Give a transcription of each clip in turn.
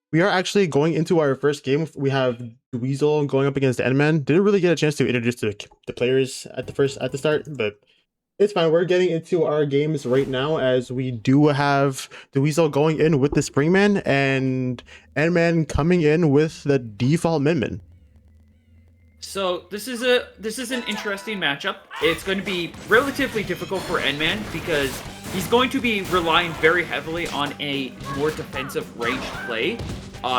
We are actually going into our first game. We have Dwezle going up against Endman. Didn't really get a chance to introduce the players at the start, but it's fine. We're getting into our games right now as we do have Dwezle going in with the Springman and Endman coming in with the default Minmin. So this is an interesting matchup. It's going to be relatively difficult for N-Man because he's going to be relying very heavily on a more defensive ranged play,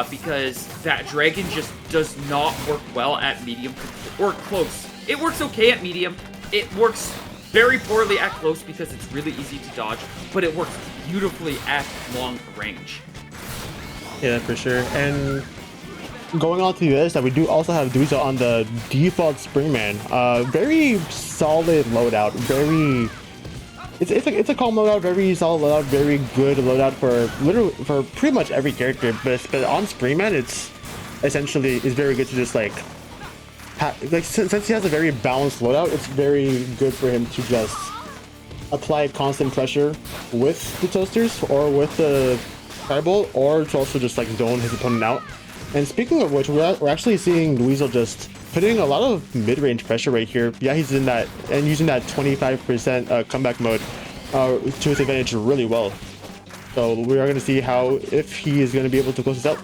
because that dragon just does not work well at medium or close. It works okay at medium. It works very poorly at close because it's really easy to dodge, but it works beautifully at long range. Yeah, for sure. And going on to this, that we do also have Dwezle on the default Springman. Very solid loadout. Very it's a calm loadout, very solid loadout, very good loadout for pretty much every character. But on Springman, it's essentially is very good to just like since he has a very balanced loadout, it's very good for him to just apply constant pressure with the toasters or with the fireball, or to also just like zone his opponent out. And speaking of which, we're actually seeing Dwezle just putting a lot of mid-range pressure right here. Yeah, he's in that and using that 25% comeback mode to his advantage really well. So we are going to see how if he is going to be able to close this out.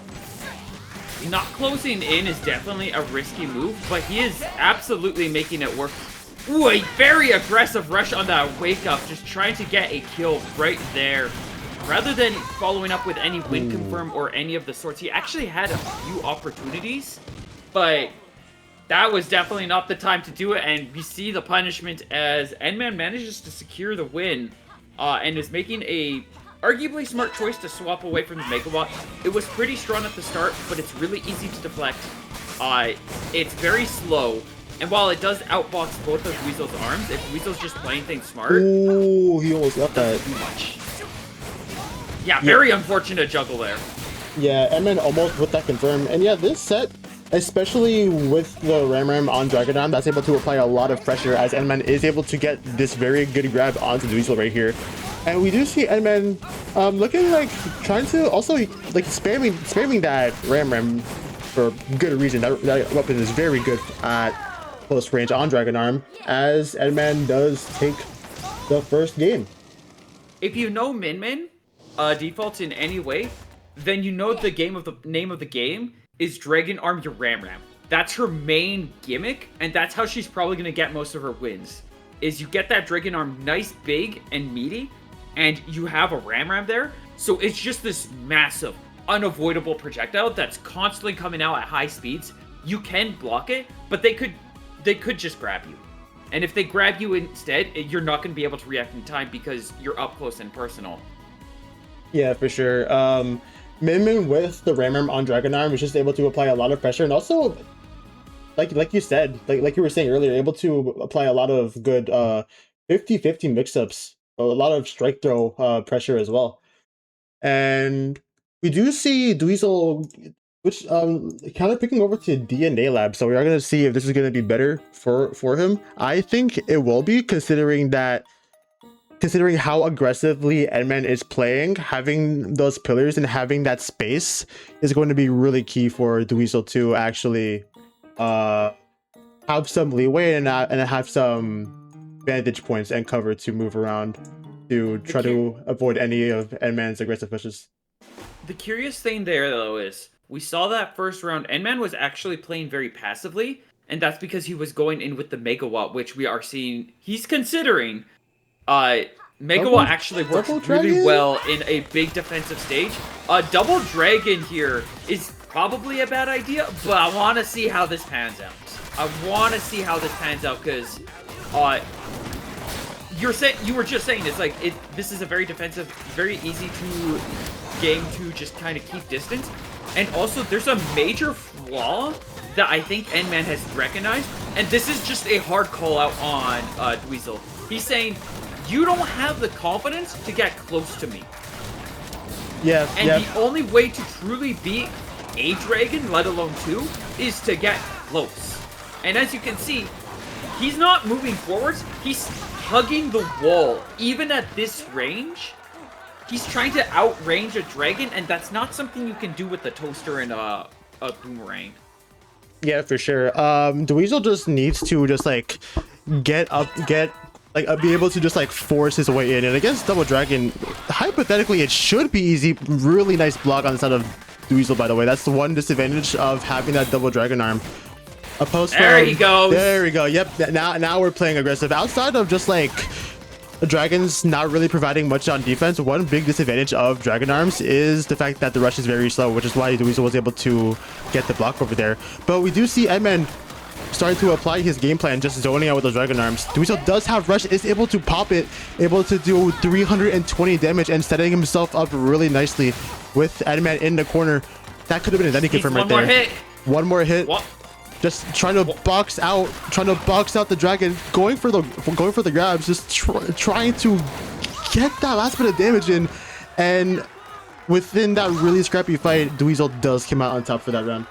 Not closing in is definitely a risky move, but he is absolutely making it work. Ooh, a very aggressive rush on that wake up, just trying to get a kill right there. Rather than following up with any win confirm or any of the sorts, he actually had a few opportunities, but that was definitely not the time to do it, and we see the punishment as N-Man manages to secure the win, and is making a arguably smart choice to swap away from the Megawatt. It was pretty strong at the start, but it's really easy to deflect. It's very slow, and while it does outbox both of Dwezle's arms, if Dwezle's just playing things smart, Ooh, he almost got that. too much. Yeah, very unfortunate juggle there. Yeah, Edmund almost with that confirm. And yeah, this set, especially with the Ram on Dragonam, that's able to apply a lot of pressure as Edmund is able to get this very good grab onto Dwezle right here. And we do see Edmund looking like trying to also like spamming that Ram for good reason. That weapon is very good at close range on Dragonarm as Edmund does take the first game. If you know Min Min defaults in any way, then you know the name of the game is Dragon Arm Your Ram Ram. That's her main gimmick, and that's how she's probably gonna get most of her wins. Is you get that Dragon Arm nice, big, and meaty, and you have a Ram Ram there, so it's just this massive, unavoidable projectile that's constantly coming out at high speeds. You can block it, but they could just grab you. And if they grab you instead, you're not going to be able to react in time because you're up close and personal. Yeah, for sure. Min Min with the Ram on Dragonarm was just able to apply a lot of pressure, and also, like you said, like you were saying earlier, able to apply a lot of good 50-50 mix-ups, a lot of strike throw pressure as well. And we do see Dwezle, which kind of picking over to DNA Lab, so we are going to see if this is going to be better for him. I think it will be, considering how aggressively Edman is playing. Having those pillars and having that space is going to be really key for Dwezle to actually have some leeway and have some vantage points and cover to move around to try to avoid any of Edman's aggressive pushes. The curious thing there, though, is we saw that first round, N-Man was actually playing very passively, and that's because he was going in with the Megawatt, which we are seeing he's considering. Megawatt actually works really well in a big defensive stage. Double Dragon here is probably a bad idea, but I want to see how this pans out. Because you were just saying it's like this is a very defensive, very easy to game to just kind of keep distance. And also there's a major flaw that I think N-Man has recognized, and this is just a hard call out on Dwezle. He's saying, you don't have the confidence to get close to me. Yeah. And the only way to truly beat a dragon, let alone two, is to get close. And as you can see, he's not moving forwards, he's hugging the wall. Even at this range, he's trying to outrange a dragon, and that's not something you can do with the toaster and a boomerang. Yeah, for sure. Dwezle just needs to just like get up, be able to just like force his way in. And against Double Dragon, hypothetically, it should be easy. Really nice block on the side of Dwezle, by the way. That's the one disadvantage of having that Double Dragon arm. A post there he goes. There we go. Yep. Now we're playing aggressive. Outside of just like the Dragons not really providing much on defense, one big disadvantage of Dragon Arms is the fact that the rush is very slow, which is why Dwezle was able to get the block over there. But we do see Edman starting to apply his game plan, just zoning out with those Dragon Arms. Dwezle does have rush, is able to pop it, able to do 320 damage, and setting himself up really nicely with Edman in the corner. That could have been an ending from right there. One more hit. One more hit. What? Just trying to box out the dragon, going for the grabs, just trying to get that last bit of damage in, and within that really scrappy fight, Dwezle does come out on top for that round.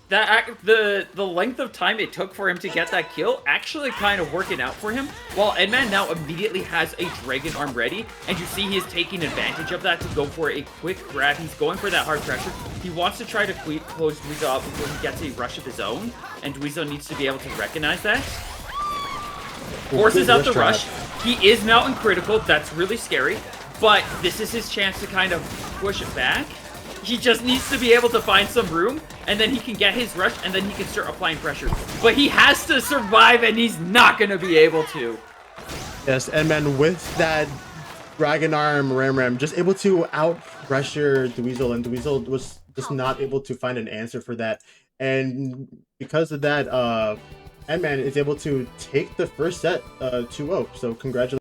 The length of time it took for him to get that kill actually kind of working out for him. While Edman now immediately has a Dragon Arm ready, and you see he is taking advantage of that to go for a quick grab. He's going for that hard pressure. He wants to try to close Dwezle out before he gets a rush of his own, and Dwezle needs to be able to recognize that. Forces out the rush. He is mountain critical. That's really scary, but this is his chance to kind of push it back. He just needs to be able to find some room, and then he can get his rush, and then he can start applying pressure. But he has to survive, and he's not going to be able to. Yes, and man, with that Dragon Arm Ram, just able to out-pressure Dwezle, and Dwezle was just not able to find an answer for that. And because of that, Edman is able to take the first set 2-0. So congratulations.